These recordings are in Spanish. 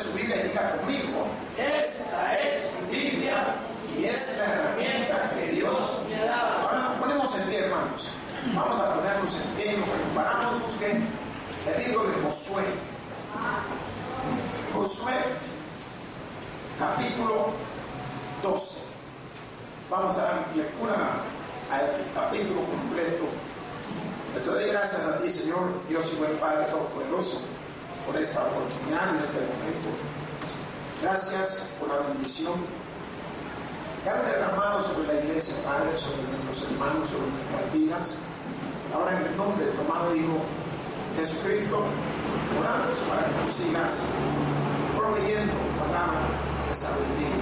su Biblia y diga conmigo: esta es mi Biblia y es la herramienta que Dios me ha dado. Ahora nos ponemos en pie, hermanos. Vamos a ponernos en pie y nos preparamos. Busquen el libro de Josué. Josué, capítulo 12. Vamos a dar lectura al capítulo completo. Te doy gracias a ti, Señor, Dios y buen Padre Todopoderoso, por esta oportunidad y este momento. Gracias por la bendición que has derramado sobre la iglesia, Padre, sobre nuestros hermanos, sobre nuestras vidas. Ahora, en el nombre de tu amado Hijo Jesucristo, oramos para que tú sigas proveyendo palabra de sabiduría,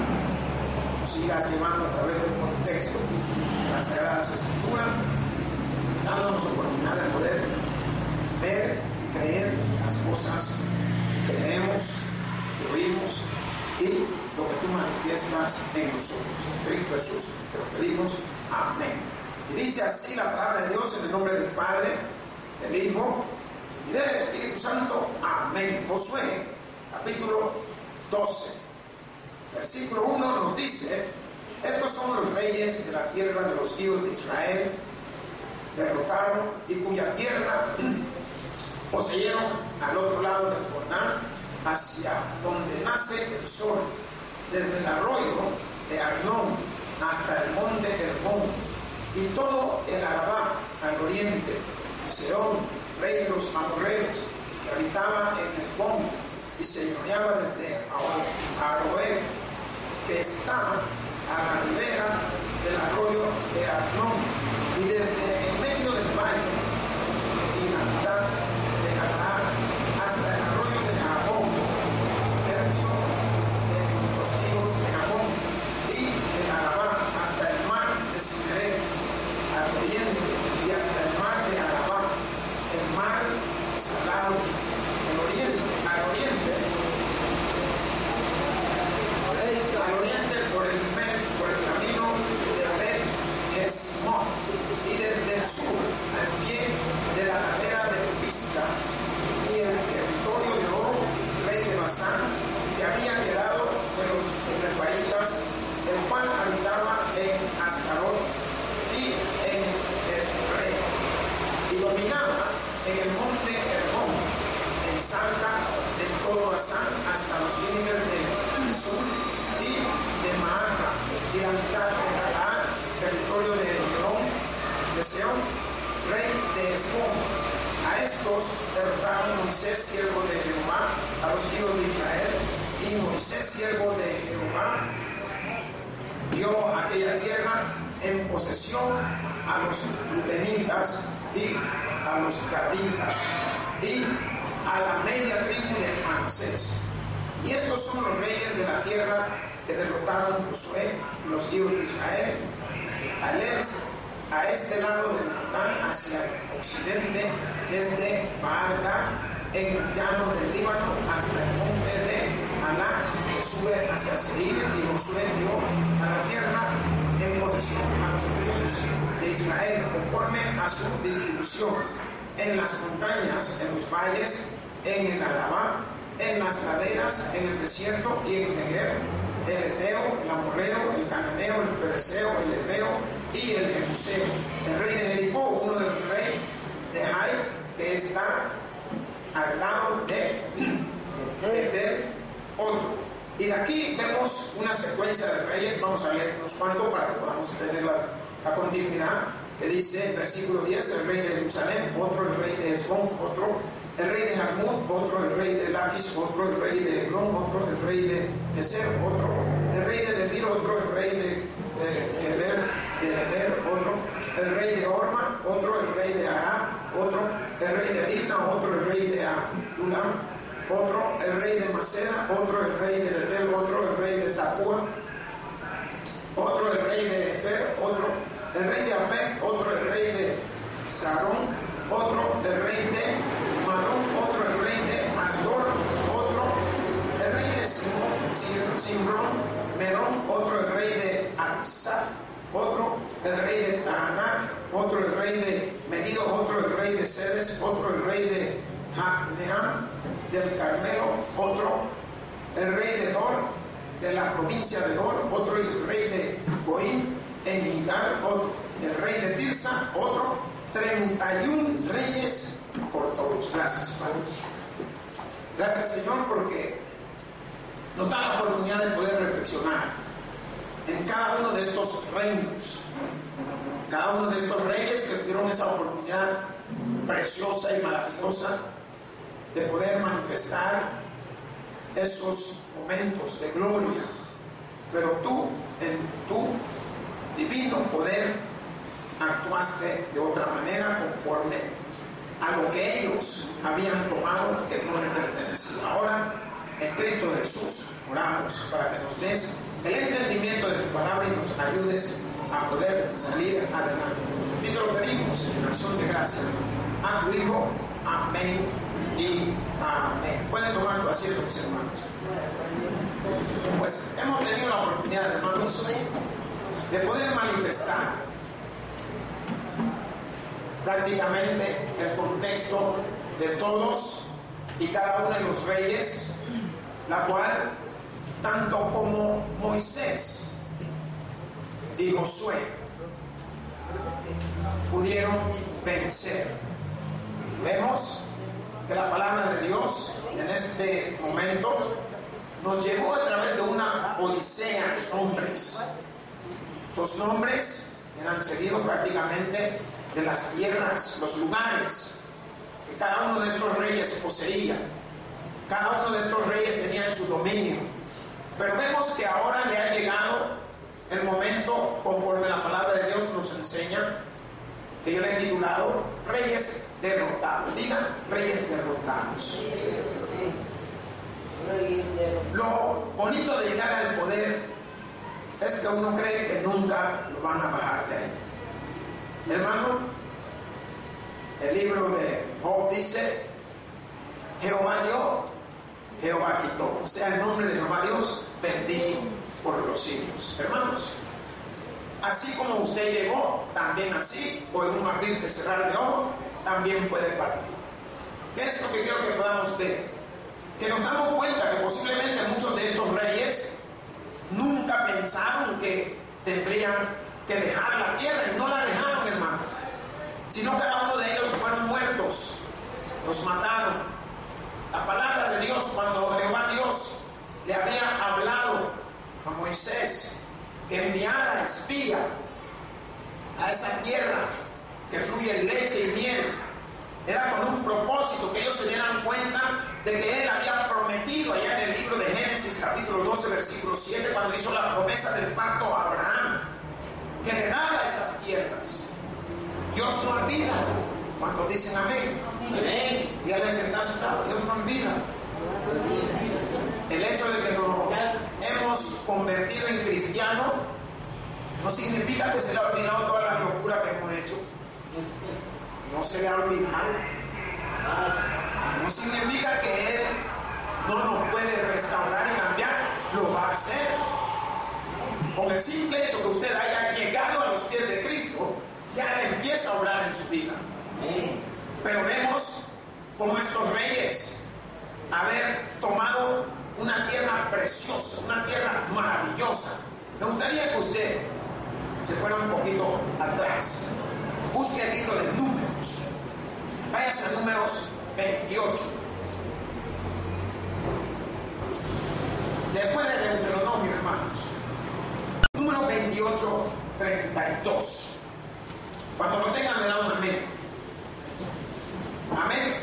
sigas llevando a través del contexto de las Sagradas Escrituras, dándonos oportunidad de poder ver y creer las cosas que leemos, que oímos y lo que tú manifiestas en nosotros. En Cristo Jesús te lo pedimos. Amén. Y dice así la palabra de Dios, en el nombre del Padre, del Hijo y del Espíritu Santo. Amén. Josué, capítulo 12, versículo 1 nos dice: estos son los reyes de la tierra de los hijos de Israel, derrotaron y cuya tierra poseyeron al otro lado del Jordán, hacia donde nace el sol, desde el arroyo de Arnón hasta el monte Hermón, y todo el Arabá al oriente, Sehón, rey de los amorreos, que habitaba en Hesbón y señoreaba desde Aroer, que está a la ribera del arroyo de Arnón, y desde en medio del valle y la mitad de Galaad hasta el arroyo de Jabón, término de los hijos de Jabón, y el Arabá hasta el mar de Cineret al oriente, y hasta el mar de Arabá, el mar salado, al oriente por el camino de Bet-Esmón, y desde el sur al pie de la ladera de Pisga, y el territorio de Og, rey de Basán, que había quedado de los refaitas, el cual habitaba en Astarot y en Edrei, y dominaba en el monte Hermón, en Salca, de todo Basán hasta los límites de Jesús y de Maaca, y la mitad de Galaad, territorio de Jerón, de Sehón, rey de Hesbón. A estos derrotaron Moisés, siervo de Jehová, a los hijos de Israel, y Moisés, siervo de Jehová, dio aquella tierra en posesión a los rubenitas y a los gaditas y a la media tribu de Manasés. Y estos son los reyes de la tierra que derrotaron Josué y los hijos de Israel a este lado del Jordán, hacia el occidente, desde Baal-Gad en el llano del Líbano hasta el monte de Alá, que sube hacia Seir. Y Josué dio a la tierra en posesión a los tribus de Israel conforme a su distribución, en las montañas, en los valles, en el Arabá, en las laderas, en el desierto y en el Negev, el Eteo, el Amorreo, el Cananeo, el Pereceo, el Heveo y el Jebuseo. El rey de Jericó, uno del rey de Hai, que está al lado de Betel, otro. Y de aquí vemos una secuencia de reyes. Vamos a leer unos cuantos para que podamos tener la continuidad, que dice en versículo 10: el rey de Jerusalén, otro el rey de Hesbón, otro el rey de Jarmut, otro el rey de Laquis, otro el rey de Eglón, otro el rey de Ezer, otro el rey de Debir, otro el rey de Eder, otro el rey de Orma, otro el rey de Ará, otro el rey de Libna, otro el rey de Adulam, otro el rey de Maceda, otro el rey de Betel, otro el rey de Tapúa, otro el rey de Efer, otro el rey de Afec, otro el rey de Sarón, otro el rey de Marón, otro el rey de Asdor, otro el rey de Simrón, Merón, otro el rey de Aksaf, otro el rey de Tahaná, otro el rey de Medido, otro el rey de Sedes, otro el rey de Jacneam del Carmelo, otro el rey de Dor, de la provincia de Dor, otro el rey de Goim, en Gilgal, otro el rey de Tirsa, otro, 31 reyes por todos. Gracias, Padre. Gracias, Señor, porque nos da la oportunidad de poder reflexionar en cada uno de estos reinos, cada uno de estos reyes que tuvieron esa oportunidad preciosa y maravillosa de poder manifestar esos momentos de gloria. Pero tú, en tu divino poder, actuaste de otra manera conforme a lo que ellos habían tomado que no les pertenecía. Ahora, en Cristo Jesús, oramos para que nos des el entendimiento de tu palabra y nos ayudes a poder salir adelante. Y te lo pedimos en acción de gracias a tu Hijo. Amén y amén. Pueden tomar su asiento, mis hermanos. Pues hemos tenido la oportunidad, hermanos, de poder manifestar prácticamente el contexto de todos y cada uno de los reyes, la cual, tanto como Moisés y Josué, pudieron vencer. Vemos que la palabra de Dios en este momento nos llevó a través de una odisea de nombres. Sus nombres eran seguidos prácticamente de las tierras, los lugares que cada uno de estos reyes poseía. Cada uno de estos reyes tenía en su dominio. Pero vemos que ahora le ha llegado el momento, conforme la palabra de Dios nos enseña, que yo le he titulado Reyes Derrotados. Diga, Reyes Derrotados. Lo bonito de llegar al poder es que uno cree que nunca lo van a bajar de ahí. Hermano, el libro de Job dice: Jehová dio, Jehová quitó. Sea el nombre de Jehová Dios bendito por los siglos. Hermanos, así como usted llegó, también así, o en un abrir de cerrar de ojo, también puede partir. ¿Qué es lo que quiero que podamos ver? Que nos damos cuenta que posiblemente muchos de estos reyes nunca pensaron que tendrían que dejar la tierra, y no la dejaron, hermano, sino cada uno de ellos fueron muertos, los mataron. La palabra de Dios, cuando Jehová Dios le había hablado a Moisés que enviara espía a esa tierra que fluye leche y miel, era con un propósito, que ellos se dieran cuenta de que él había prometido allá en el libro de Génesis capítulo 12 versículo 7, cuando hizo la promesa del pacto a Abraham, que le daba esas tierras. Dios no olvida. ¿Cuántos dicen amén? Amén. Dígale al que está a su lado, Dios no olvida. El hecho de que nos hemos convertido en cristianos no significa que se le ha olvidado toda la locura que hemos hecho. No se le ha olvidado. No significa que Él no nos puede restaurar y cambiar. Lo va a hacer. Con el simple hecho que usted haya llegado a los pies de Cristo, ya Él empieza a obrar en su vida. Pero vemos como estos reyes haber tomado una tierra preciosa, una tierra maravillosa. Me gustaría que usted se fuera un poquito atrás. Busque el libro de Números. Váyase a Números 28. Después de Deuteronomio, hermanos. Número 28, 32. Cuando lo tengan, me da un amén. Amén.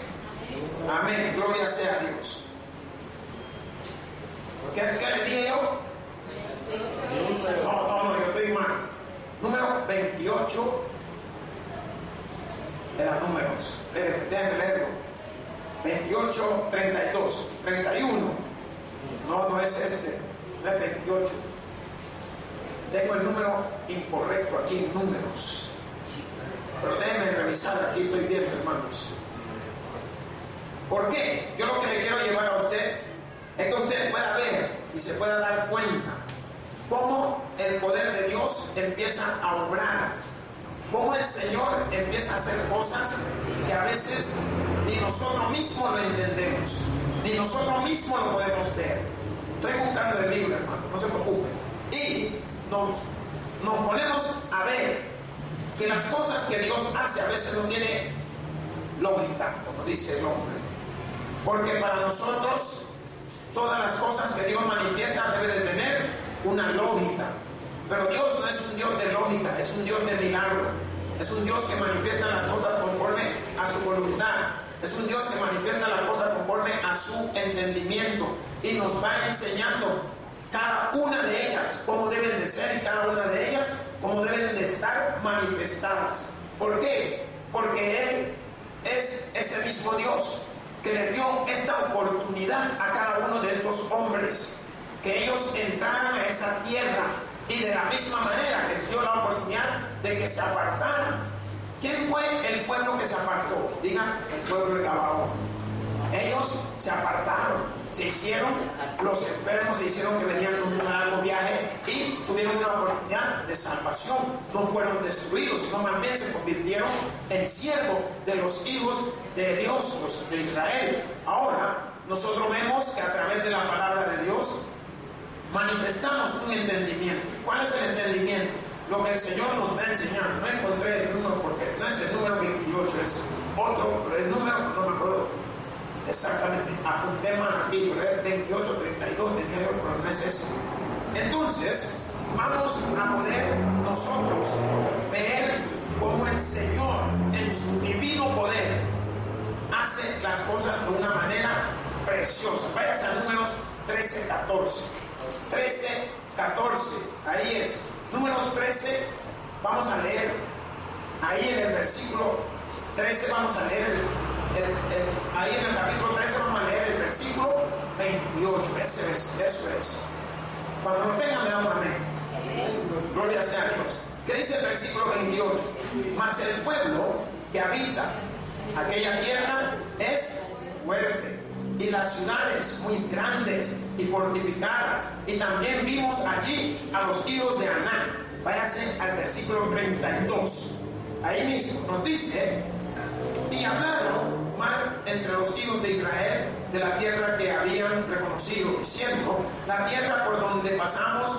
Amén. Gloria sea a Dios. ¿Qué le dije yo? No, yo estoy mal. Número 28 de las números. Déjenme leerlo. 28, 32. 31. No es este. No es 28. Tengo el número incorrecto aquí en números. Pero déjenme revisar aquí, estoy viendo, hermanos. ¿Por qué? Yo lo que le quiero llevar a usted es que usted pueda ver y se pueda dar cuenta cómo el poder de Dios empieza a obrar, cómo el Señor empieza a hacer cosas que a veces ni nosotros mismos lo entendemos, ni nosotros mismos lo podemos ver. Estoy buscando el libro, hermano, no se preocupen. Y nos ponemos a ver que las cosas que Dios hace a veces no tienen lógica, como dice el hombre. Porque para nosotros todas las cosas que Dios manifiesta deben de tener una lógica. Pero Dios no es un Dios de lógica, es un Dios de milagro. Es un Dios que manifiesta las cosas conforme a su voluntad. Es un Dios que manifiesta las cosas conforme a su entendimiento. Y nos va enseñando cada una de ellas cómo deben de ser y cada una de ellas cómo deben de estar manifestadas. ¿Por qué? Porque Él es ese mismo Dios que le dio esta oportunidad a cada uno de estos hombres, que ellos entraran a esa tierra, y de la misma manera les dio la oportunidad de que se apartaran. ¿Quién fue el pueblo que se apartó? Digan, el pueblo de Gabaón. Ellos se apartaron, se hicieron los enfermos, se hicieron que venían en un largo viaje y tuvieron una oportunidad de salvación. No fueron destruidos, sino más bien se convirtieron en siervos de los hijos de Dios, los de Israel. Ahora, nosotros vemos que a través de la palabra de Dios manifestamos un entendimiento. ¿Cuál es el entendimiento? Lo que el Señor nos está enseñando. No encontré el número porque no es el número 28, es otro, pero el número no me acuerdo exactamente. Apunté mal aquí, pero es 28, 32, tenía yo, pero no es ese. Entonces, vamos a poder nosotros ver cómo el Señor en su divino poder hace las cosas de una manera preciosa. Váyase a Números 13, 14. 13, 14, ahí es. Números 13, vamos a leer, ahí en el versículo 13 vamos a leer, ahí en el capítulo 13 vamos a leer el versículo 28, eso es. Cuando lo tengan me dan un amén. Gloria sea a Dios. ¿Qué dice el versículo 28? Mas el pueblo que habita aquella tierra es fuerte, y las ciudades muy grandes y fortificadas, y también vimos allí a los hijos de Aná. Váyase al versículo 32, ahí mismo nos dice: y hablaron mal entre los hijos de Israel de la tierra que habían reconocido, diciendo: la tierra por donde pasamos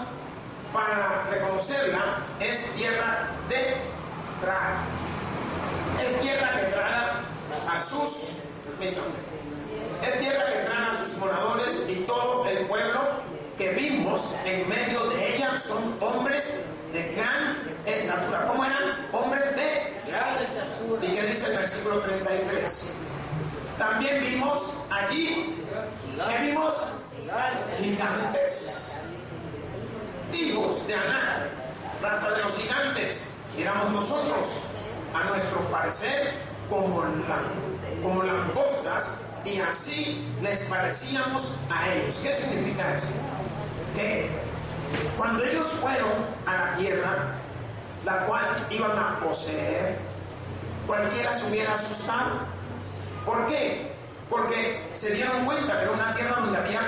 para reconocerla es tierra de traga, es tierra que traga a sus, es tierra que traga a sus moradores, y todo el pueblo que vimos en medio de ella son hombres de gran estatura. ¿Cómo eran? Hombres de gran estatura. ¿Y qué dice el versículo 33? También vimos allí, ¿qué vimos? Gigantes, hijos de Aná, raza de los gigantes. Éramos nosotros, a nuestro parecer, como langostas, y así les parecíamos a ellos. ¿Qué significa esto? Que cuando ellos fueron a la tierra, la cual iban a poseer, cualquiera se hubiera asustado. ¿Por qué? Porque se dieron cuenta que era una tierra donde había,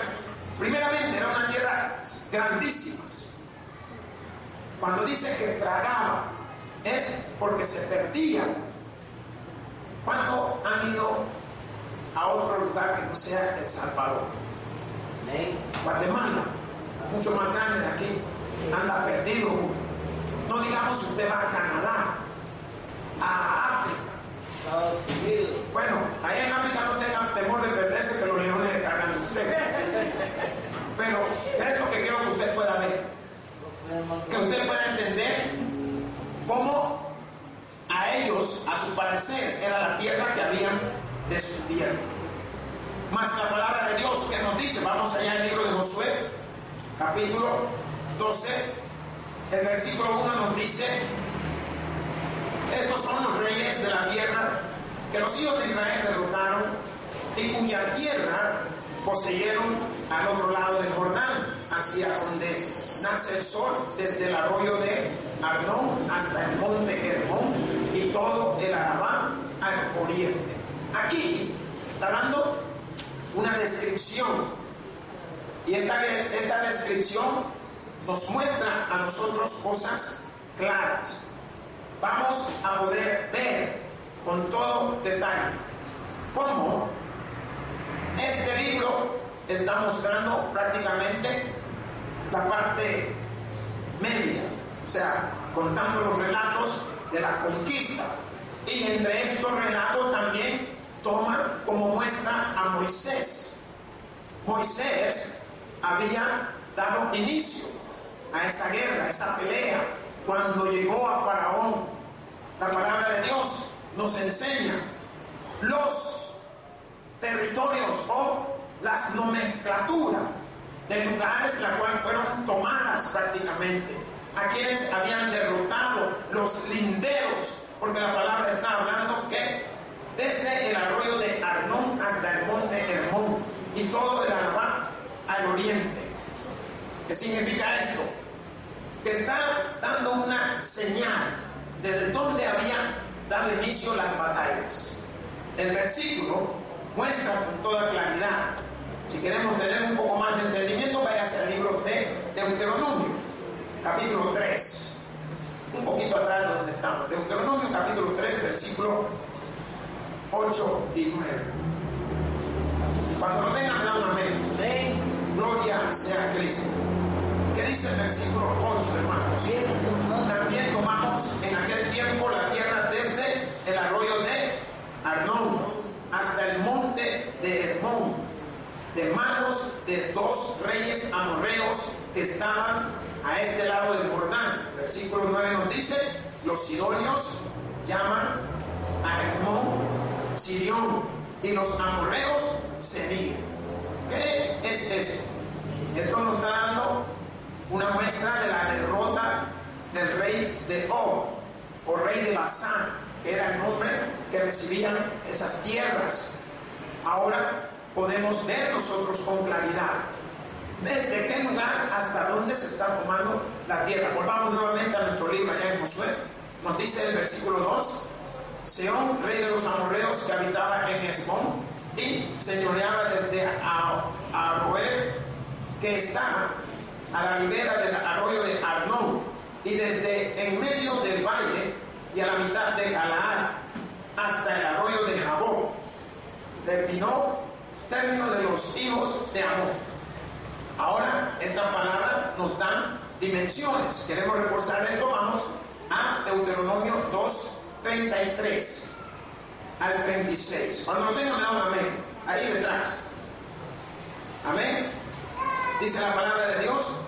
primeramente, era una tierra grandísima. Cuando dice que tragaba, es porque se perdía. ¿Cuándo han ido a otro lugar que no sea El Salvador? Guatemala, mucho más grande de aquí, anda perdido. No digamos usted va a Canadá, a África. Bueno, ahí en África no tengan temor de perderse, que los leones le cargan a usted. Pero es lo que quiero que usted pueda ver, que usted pueda entender cómo a ellos, a su parecer, era la tierra que habían descubierto. Más la palabra de Dios que nos dice, vamos allá al libro de Josué, capítulo 12, el versículo 1 nos dice: estos son los reyes de la tierra que los hijos de Israel derrotaron y cuya tierra poseyeron al otro lado del Jordán, hacia donde nace el sol, desde el arroyo de Arnón hasta el monte Hermón y todo el Arabá al oriente. Aquí está dando una descripción, y esta descripción nos muestra a nosotros cosas claras. Vamos a poder ver con todo detalle cómo este libro está mostrando prácticamente la parte media, o sea, contando los relatos de la conquista. Y entre estos relatos también toma como muestra a Moisés. Moisés había dado inicio a esa guerra, a esa pelea, cuando llegó a Faraón. La palabra de Dios nos enseña los territorios o las nomenclaturas de lugares las cuales fueron tomadas prácticamente, a quienes habían derrotado, los linderos, porque la palabra está hablando que desde el arroyo de Arnón hasta el monte Hermón y todo el Arabá al oriente. ¿Qué significa esto? Que está dando una señal de dónde habían dado inicio las batallas. El versículo muestra con toda claridad. Si queremos tener un poco más de entendimiento, váyase al libro de Deuteronomio, capítulo 3, un poquito atrás de donde estamos. Deuteronomio, capítulo 3, versículo 8 y 9. Cuando lo tengan, me dan un amén. Gloria sea a Cristo. ¿Qué dice el versículo 8, hermanos? También tomamos en aquel tiempo la tierra desde el arroyo de Arnón hasta el monte de Hermón, de manos de 2 reyes amorreos que estaban a este lado del Jordán. Versículo 9 nos dice: los sidonios llaman a Hermón Sirión y los amorreos Senir. ¿Qué es esto? Esto nos está dando una muestra de la derrota del rey de Og, o rey de Basán, que era el nombre que recibían esas tierras. Ahora podemos ver nosotros con claridad desde qué lugar hasta dónde se está tomando la tierra. Volvamos nuevamente a nuestro libro allá en Josué. Nos dice el versículo 2: Seón, rey de los amorreos, que habitaba en Hesbón y señoreaba desde Aroer, que está a la ribera del arroyo de Arnón, y desde en medio del valle y a la mitad de Galaad hasta el arroyo de Jabón, término de los hijos de Amón. Ahora esta palabra nos da dimensiones. Queremos reforzar esto. Vamos a Deuteronomio 2, 33 al 36. Cuando lo tengan, me da un amén ahí detrás. Amén. Dice la palabra de Dios,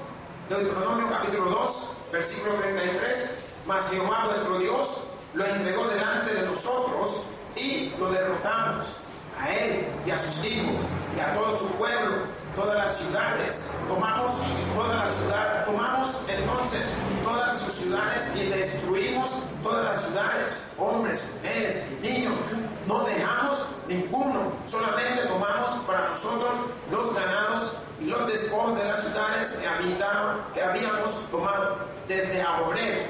Deuteronomio capítulo 2, versículo 33: mas Jehová nuestro Dios lo entregó delante de nosotros y lo derrotamos, a él y a sus hijos y a todo su pueblo, todas las ciudades. Tomamos entonces todas sus ciudades y destruimos todas las ciudades, hombres, mujeres y niños. No dejamos ninguno, solamente tomamos para nosotros los ganados y los despojos de las ciudades que habíamos tomado, desde Ahoreb,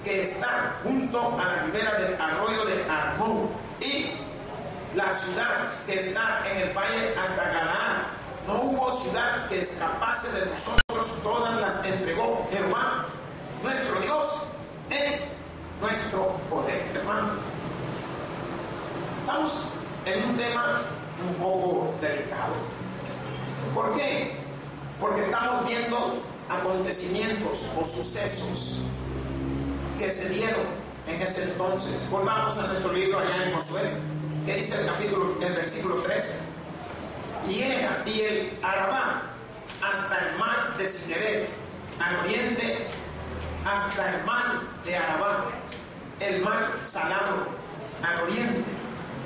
que está junto a la ribera del arroyo de Arnón, y la ciudad que está en el valle hasta Galaad. No hubo ciudad que escapase de nosotros, todas las entregó Jehová nuestro Dios en nuestro poder. Hermano, estamos en un tema un poco delicado. ¿Por qué? Porque estamos viendo acontecimientos o sucesos que se dieron en ese entonces. Volvamos a nuestro libro allá en Josué, que dice el versículo 3: y el Arabá hasta el mar de Cineret, al oriente hasta el mar de Arabá, el mar salado al oriente,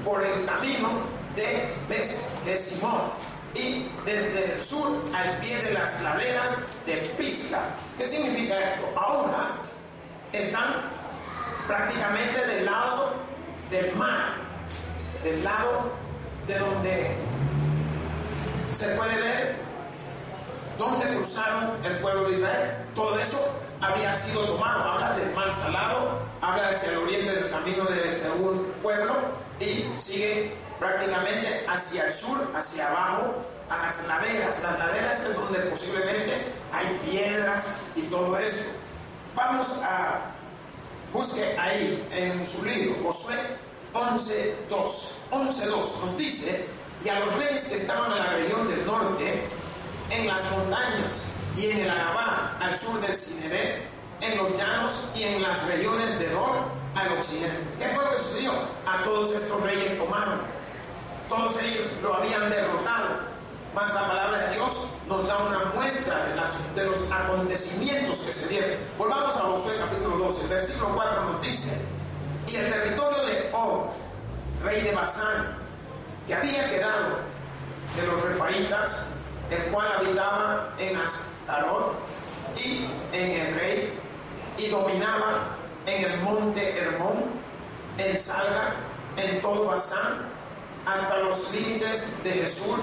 por el camino de Beth-Simón, y desde el sur al pie de las laderas de Pisga. ¿Qué significa esto? Ahora están prácticamente del lado del mar, del lado de donde se puede ver dónde cruzaron el pueblo de Israel. Todo eso había sido tomado. Habla del mar salado, habla hacia el oriente del camino de un pueblo, y sigue prácticamente hacia el sur, hacia abajo, a las laderas. Las laderas es donde posiblemente hay piedras y todo eso. Vamos a busque ahí en su libro Josué 11:2 nos dice y a los reyes que estaban en la región del norte, en las montañas y en el Arabá al sur del Cineret, en los llanos y en las regiones de Dor al occidente. ¿Qué fue lo que sucedió? A todos estos reyes tomaron, todos ellos lo habían derrotado. Mas la palabra de Dios nos da una muestra de los acontecimientos que se dieron. Volvamos a Josué capítulo 12, el versículo 4 nos dice: y el territorio de Og, rey de Basán, que había quedado de los refaitas, el cual habitaba en Astarot y en Edrei, y dominaba en el monte Hermón, en Salga, en todo Basán, hasta los límites de Jesús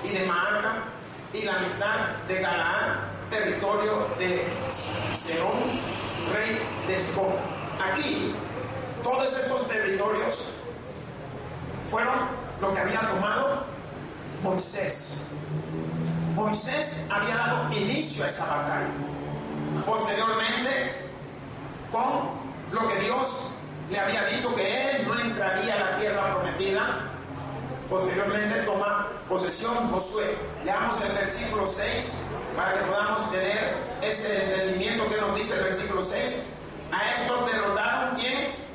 y de Maaca, y la mitad de Galaad, territorio de Sehón, rey de Esbón. Aquí, todos estos territorios fueron lo que había tomado Moisés. Moisés había dado inicio a esa batalla. Posteriormente, con lo que Dios le había dicho, que él no entraría a la tierra prometida, posteriormente toma posesión Josué. Leamos el versículo 6 para que podamos tener ese entendimiento que nos dice el versículo 6. A estos derrotaron, ¿quién?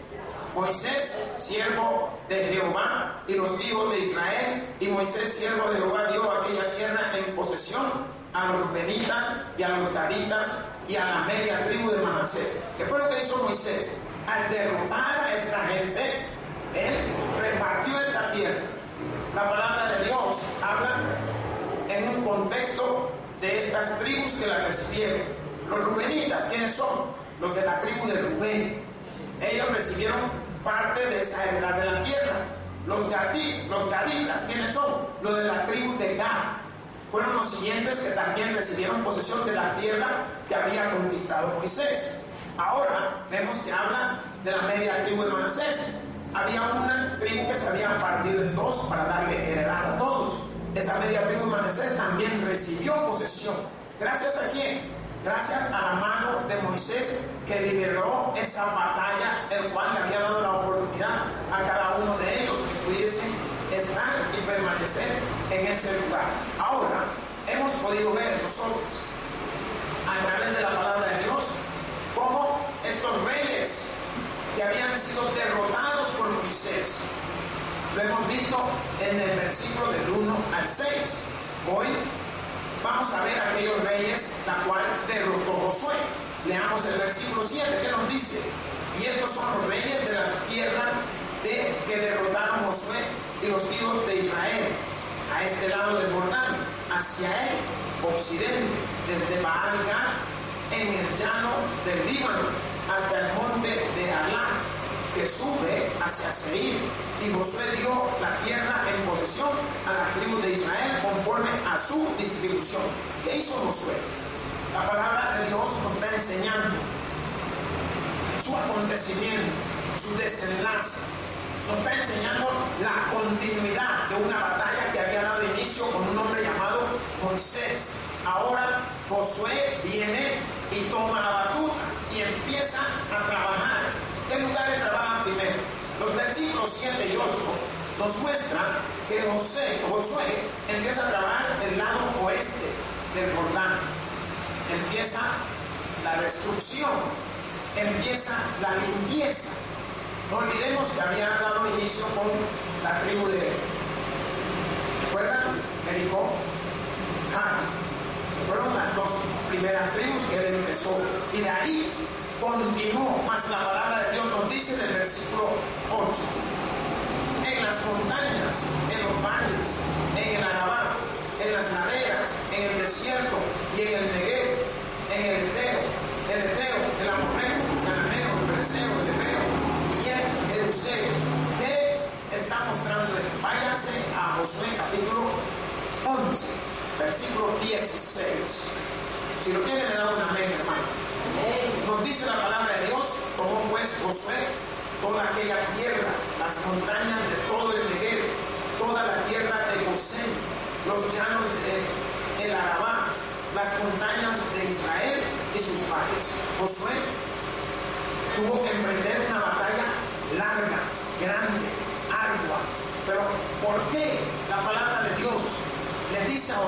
Moisés, siervo de Jehová, y los hijos de Israel. Y Moisés, siervo de Jehová, dio aquella tierra en posesión a los Rubenitas y a los Gaditas y a la media tribu de Manasés. ¿Qué fue lo que hizo Moisés? Al derrotar a esta gente, él repartió esta tierra. La palabra de Dios habla en un contexto de estas tribus que la recibieron. Los Rubenitas, ¿quiénes son? Los de la tribu de Rubén. Ellos recibieron parte de esa heredad de las tierras. Los Gaditas, ¿quiénes son? Los de la tribu de Gad. Fueron los siguientes que también recibieron posesión de la tierra que había conquistado Moisés. Ahora vemos que habla de la media tribu de Manasés. Había una tribu que se había partido en dos para darle heredad a todos. Esa media tribu de Manasés también recibió posesión. ¿Gracias a quién? Gracias a la mano de Moisés, que lideró esa batalla, el cual le había dado la oportunidad a cada uno de ellos que pudiesen estar y permanecer en ese lugar. Ahora, hemos podido ver nosotros, a través de la palabra de Dios, cómo estos reyes que habían sido derrotados por Moisés, lo hemos visto en el versículo del 1 al 6. Hoy vamos a ver a aquellos reyes la cual derrotó Josué. Leamos el versículo 7, que nos dice: y estos son los reyes de la tierra que derrotaron Josué y los hijos de Israel, a este lado del Jordán, hacia el occidente, desde Baal-Gad, en el llano del Líbano, hasta el monte de Alá, que sube hacia Seir. Y Josué dio la tierra en posesión a las tribus de Israel conforme a su distribución. ¿Qué hizo Josué? La palabra de Dios nos está enseñando su acontecimiento, su desenlace. Nos está enseñando la continuidad de una batalla que había dado inicio con un hombre llamado Moisés. Ahora Josué viene y toma la batuta y empieza a trabajar. ¿Qué lugares trabajan primero? Los versículos 7 y 8 nos muestran que Josué empieza a trabajar del lado oeste del Jordán. Empieza la destrucción, empieza la limpieza. No olvidemos que había dado inicio con la tribu de, ¿recuerdan? Jericó, fueron las dos primeras tribus que él empezó, y de ahí continuó. Más la palabra de Dios nos dice en el versículo 8: en las montañas, en los valles, en el Arabá, en las laderas, en el desierto y en el Negev, en el Eteo, el Amorreo, el Cananeo, el Fereceo, el Heveo y el Jebuseo. ¿Qué está mostrando esto? Váyanse a Josué capítulo 11, versículo 16. Si lo tienen, me da un amén, hermano. Nos dice la palabra de Dios: tomó pues Josué toda aquella tierra, las montañas de todo el Negev, toda la tierra de Gosén, los llanos de el Arabá, las montañas de Israel y sus valles. Josué tuvo que emprender una batalla larga, grande, ardua. Pero ¿por qué? La palabra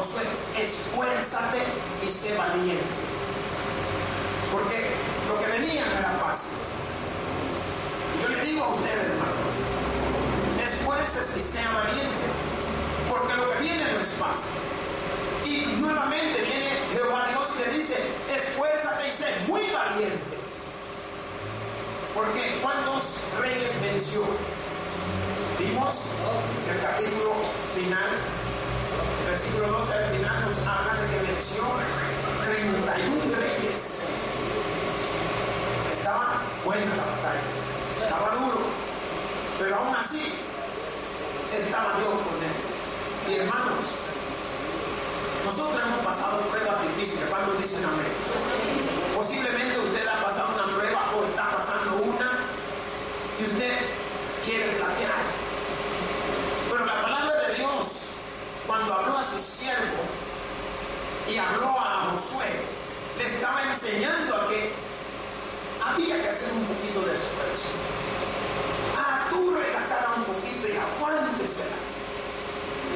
Josué: esfuérzate y sé valiente. Porque lo que venía no era fácil. Y yo le digo a ustedes, hermano, esfuércese y sea valiente, porque lo que viene no es fácil. Y nuevamente viene Jehová Dios y le dice: esfuérzate y sé muy valiente. Porque ¿cuántos reyes venció? Vimos el capítulo final, versículo 12 al final, nos habla de que venció 31 reyes. Estaba buena la batalla, estaba duro, pero aún así estaba Dios con él. Y hermanos, nosotros hemos pasado pruebas difíciles. ¿Cuántos dicen amén? Posiblemente usted ha pasado una prueba o está pasando una y usted quiere flaquear. Pero la palabra de Dios, cuando habló a su siervo y habló a Josué, le estaba enseñando a que había que hacer un poquito de esfuerzo. Ature la cara un poquito y aguántesela.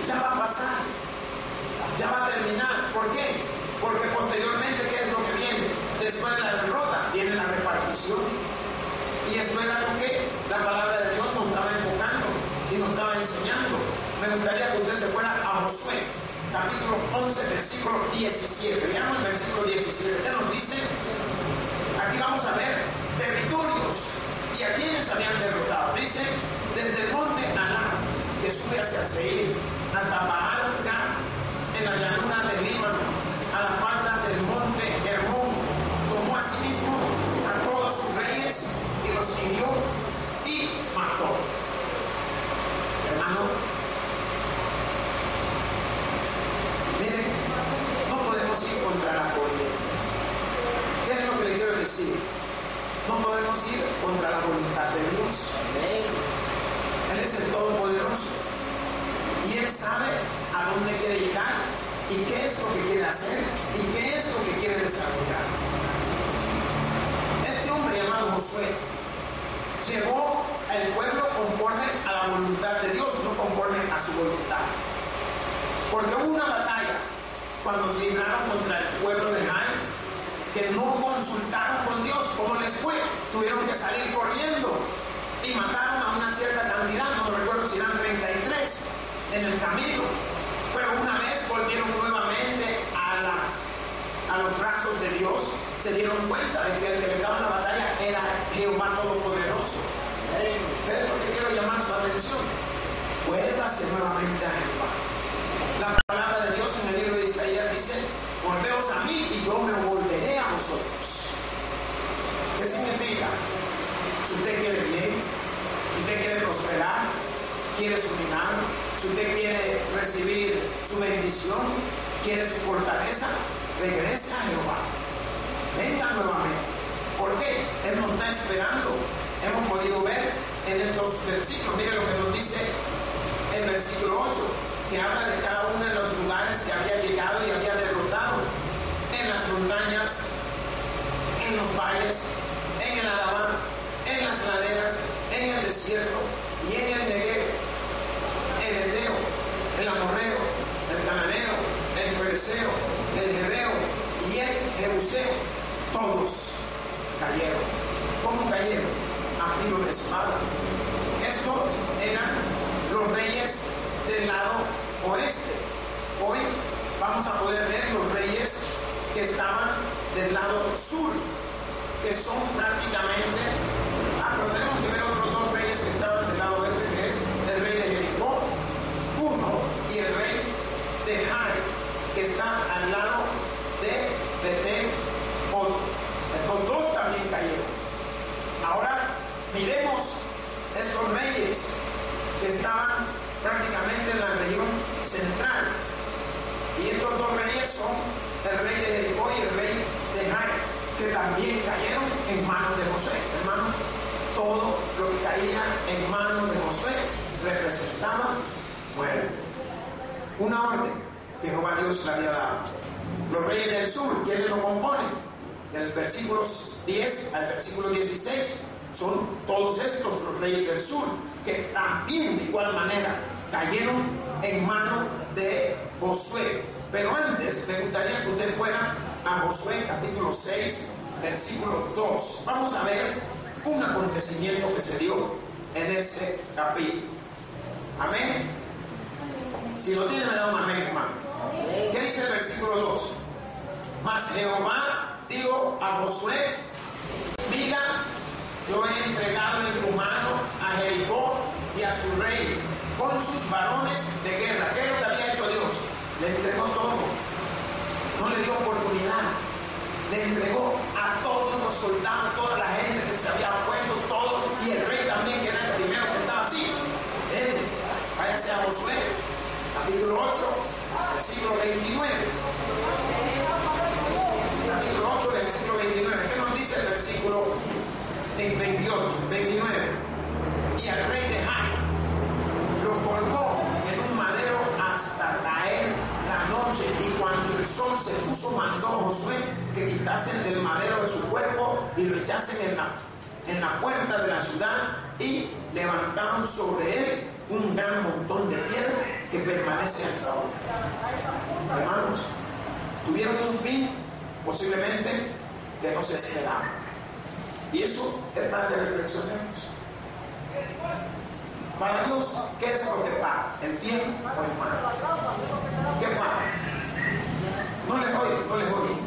Ya va a pasar, ya va a terminar. ¿Por qué? Porque posteriormente, ¿qué es lo que viene? Después de la derrota viene la repartición. Y esto era lo que la palabra de Dios nos estaba enfocando y nos estaba enseñando. Me gustaría que usted se fuera a Josué, capítulo 11, versículo 17. Veamos el versículo 17. ¿Qué nos dice? Aquí vamos a ver territorios y a quienes habían derrotado. Dice: desde el monte Anab, que sube hacia Seir, hasta Baal-Gad, en la llanura del Líbano, a la falda del monte Hermón, tomó asimismo a todos sus reyes y los hirió y mató. Hermano, miren, no podemos ir contra la corriente. ¿Qué es lo que le quiero decir? No podemos ir contra la voluntad de Dios. Él es el Todopoderoso y Él sabe a dónde quiere llegar y qué es lo que quiere hacer y qué es lo que quiere desarrollar. Este hombre llamado Josué llevó al pueblo conforme a la voluntad de Dios, no conforme a su voluntad. Porque hubo una batalla cuando se libraron contra el pueblo de Jai, que no consultaron con Dios. ¿Cómo les fue? Tuvieron que salir corriendo y mataron a una cierta cantidad, no recuerdo si eran 33 en el camino. Pero una vez volvieron nuevamente a los brazos de Dios, se dieron cuenta de que el que le daba la batalla era Jehová Todopoderoso. ¿Qué es lo que quiero llamar su atención? Vuélvase nuevamente a Jehová. La palabra de Dios en el libro de Isaías dice: volveos a mí y yo me volveré a vosotros. ¿Qué significa? Si usted quiere bien, si usted quiere prosperar, quiere su milagro, si usted quiere recibir su bendición, quiere su fortaleza, regrese a Jehová. Venga nuevamente. ¿Por qué? Él nos está esperando. Hemos podido ver en estos versículos. Mire lo que nos dice el versículo 8, que habla de cada uno de los lugares que había llegado y había derrotado: en las montañas, en los valles, en el Arabá, en las laderas, en el desierto y en el Negev, el Eteo, el Amorreo, el Cananeo, el Fereceo, el Jebeo y el Jebuseo. Todos cayeron. ¿Cómo cayeron? A filo de espada. Estos eran los reyes del lado oeste. Hoy vamos a poder ver los reyes que estaban del lado sur, que son prácticamente, pero tenemos que ver otros dos reyes que estaban del lado oeste, que es el rey de Jericó, uno, y el rey de Jai, que está al lado de Betel. Estos dos también cayeron. Ahora miremos estos reyes que estaban prácticamente en la región central. Y estos dos reyes son el rey de Jericó y el rey de Jai, que también cayeron en manos de Josué. Hermano, todo lo que caía en manos de Josué representaba muerte. Una orden que Jehová Dios le había dado. Los reyes del sur, ¿quiénes lo componen? Del versículo 10 al versículo 16 son todos estos los reyes del sur, que también de igual manera cayeron en manos de Josué. Pero antes me gustaría que usted fuera a Josué capítulo 6, versículo 2. Vamos a ver un acontecimiento que se dio en ese capítulo. Amén. Si lo tiene, me da un amén, hermano. ¿Qué dice el versículo 2? Mas Jehová dijo a Josué: mira, yo he entregado en tu mano a Jericó y a su rey con sus varones de guerra. ¿Qué es lo que había hecho Dios? Le entregó todo. No le dio oportunidad. Le entregó a todos los soldados, toda la gente que se había puesto, todo, y el rey también, que era el primero que estaba así. Váyase a Josué capítulo 8, versículo 29. Capítulo 8, versículo 29. ¿Qué nos dice el versículo 28, 29? Y al rey de Jai lo colgó en un madero hasta caer la noche, y cuando el sol se puso, mandó a Josué que quitasen del madero de su cuerpo y lo echasen en la puerta de la ciudad, y levantaron sobre él un gran montón de piedra que permanece hasta ahora. Hermanos, tuvieron un fin posiblemente que no se esperaba, y eso es para que reflexionemos. Para Dios, ¿qué es lo que paga? ¿El bien o el mal? ¿Qué paga? No les oigo.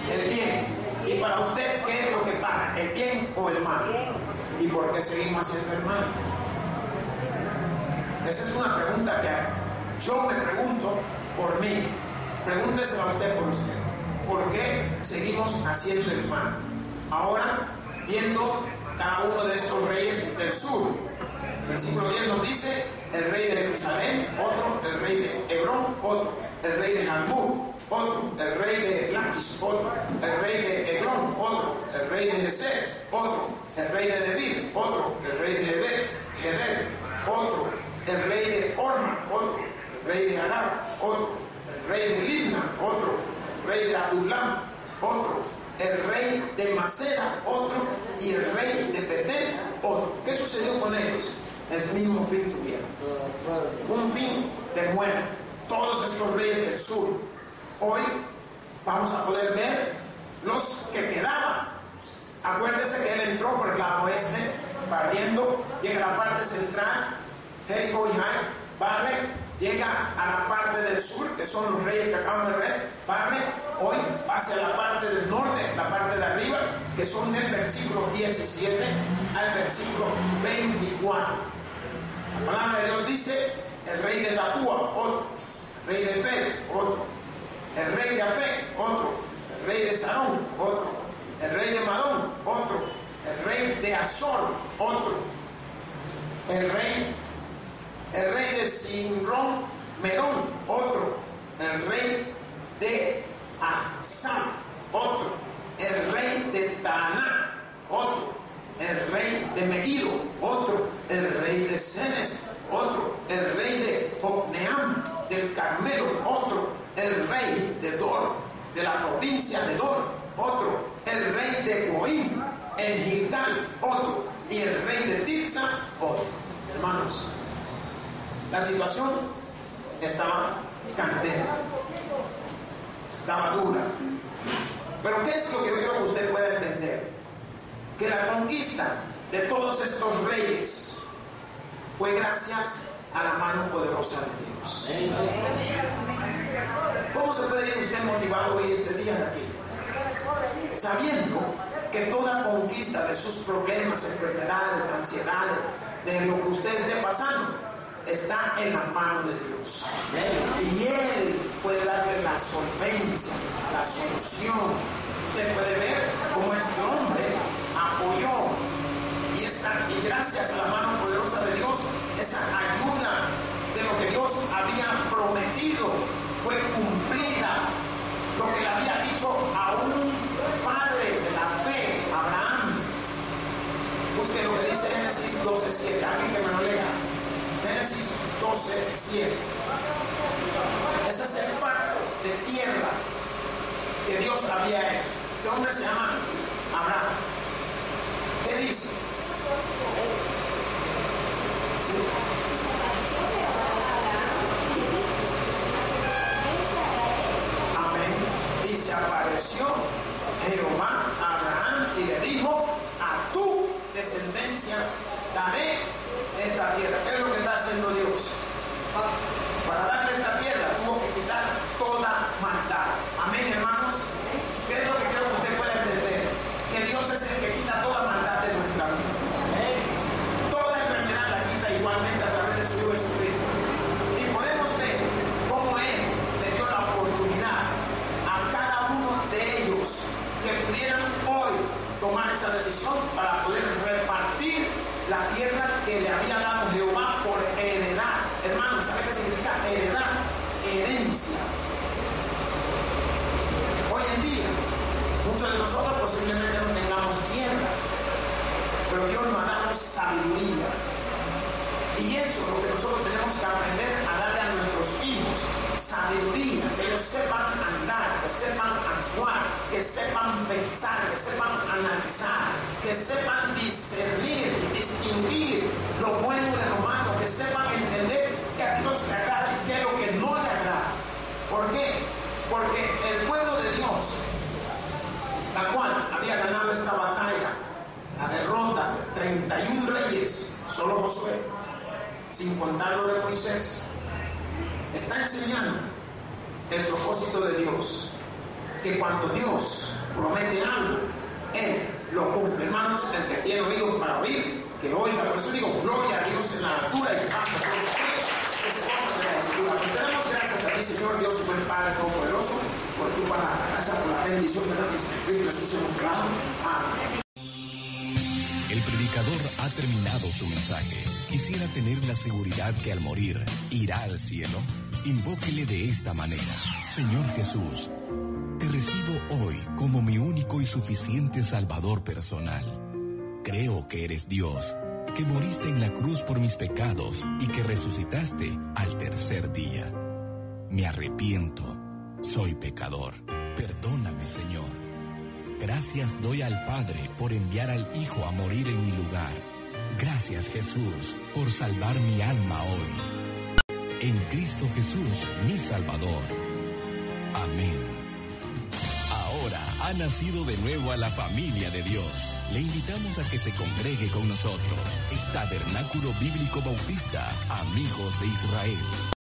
El bien. Y para usted, ¿qué es lo que paga? ¿El bien o el mal? ¿Y por qué seguimos haciendo el mal? Esa es una pregunta que yo me pregunto por mí. Pregúntesela a usted por usted. ¿Por qué seguimos haciendo el mal? Ahora, viendo cada uno de estos reyes del sur. Versículo 10 nos dice: el rey de Jerusalén, otro; el rey de Hebrón, otro; el rey de Jarmut, otro; el rey de Laquis, otro; el rey de Eglón, otro; el rey de Ezer, otro; el rey de Debir, otro; el rey de Heder, otro; el rey de Orma, otro; el rey de Arab, otro; el rey de Libna, otro; el rey de Adulam, otro; el rey de Maceda, otro; y el rey de Betel, otro. ¿Qué sucedió con ellos? El mismo fin tuvieron. Un fin de muerte. Todos estos reyes del sur. Hoy vamos a poder ver los que quedaban. Acuérdese que él entró por el lado oeste, barriendo, llega a la parte central, Jericó y Jai, barre, llega a la parte del sur, que son los reyes que acaban de ver, barre, hoy hacia la parte del norte, la parte de arriba, que son del versículo 17 al versículo 24. La palabra de Dios dice: el rey de Tapúa, otro; el rey de Fer, otro; el rey de Afec, otro; el rey de Sarón, otro; el rey de Madón, otro; el rey de Azor, otro; el rey de Sinrón, Merón, otro; el rey de Asaf, otro; el rey de Taanac, otro; el rey de Megiddo, otro; el rey de Cenes, otro; el rey de Jocneam del Carmelo, otro; el rey de Dor, de la provincia de Dor, otro; el rey de Goim en Gilgal, otro; y el rey de Tirsa, otro. Hermanos, la situación estaba candente, estaba dura. Pero ¿qué es lo que yo quiero que usted pueda entender? Que la conquista de todos estos reyes fue gracias a la mano poderosa de Dios. ¿Cómo se puede ir usted motivado hoy este día de aquí? Sabiendo que toda conquista de sus problemas, enfermedades, ansiedades, de lo que usted esté pasando, está en la mano de Dios. Y Él puede darle la solvencia, la solución. Usted puede ver cómo este hombre apoyó, y gracias a la mano poderosa de Dios, esa ayuda de lo que Dios había prometido fue cumplida. Lo que le había dicho a un padre de la fe, Abraham. Busque lo que dice Génesis 12:7. Alguien que me lo lea. Génesis 12:7. Ese es el pacto de tierra que Dios había hecho. Este hombre se llama Abraham. ¿Qué dice? ¿Sí? decía, daré esta tierra. ¿Qué es lo que está haciendo Dios? Para darle esta tierra tuvo que quitar toda maldad. Amén, hermanos. ¿Qué es lo que quiero que usted pueda entender? Que Dios es el que quita toda maldad de nuestra vida. Toda enfermedad la quita igualmente a través de su Hijo Jesucristo. Y podemos ver cómo Él le dio la oportunidad a cada uno de ellos que pudieran hoy tomar esa decisión para poder repartir la tierra que le había dado Jehová por heredad. Hermanos, ¿sabe qué significa heredad? Herencia. Hoy en día, muchos de nosotros posiblemente no tengamos tierra, pero Dios nos ha dado sabiduría. Y eso es lo que nosotros tenemos que aprender a darle a nuestros hijos, sabiduría, que ellos sepan andar, que sepan actuar, que sepan pensar, que sepan analizar, que sepan discernir y distinguir lo bueno de lo malo, que sepan entender que a Dios le agrada y qué es lo que no le agrada. ¿Por qué? Porque el pueblo de Dios, la cual había ganado esta batalla, la derrota de 31 reyes, solo Josué, sin contar lo de Moisés, está enseñando el propósito de Dios, que cuando Dios promete algo, Él lo cumple. Hermanos, el que tiene oídos para oír, que oiga. Por eso digo, gloria a Dios en la altura y paz a todos aquellos que se gozan de la escritura. Pues te damos gracias a ti, Señor Dios, buen Padre Todopoderoso, por tu palabra. Gracias por la bendición de la misma. En Jesús hemos orado. Amén. El predicador ha terminado su mensaje. Quisiera tener la seguridad que al morir irá al cielo. Invóquele de esta manera: Señor Jesús, te recibo hoy como mi único y suficiente Salvador personal. Creo que eres Dios, que moriste en la cruz por mis pecados y que resucitaste al tercer día. Me arrepiento, soy pecador. Perdóname, Señor. Gracias doy al Padre por enviar al Hijo a morir en mi lugar. Gracias, Jesús, por salvar mi alma hoy. En Cristo Jesús, mi Salvador. Amén. Ahora ha nacido de nuevo a la familia de Dios. Le invitamos a que se congregue con nosotros. El Tabernáculo Bíblico Bautista, Amigos de Israel.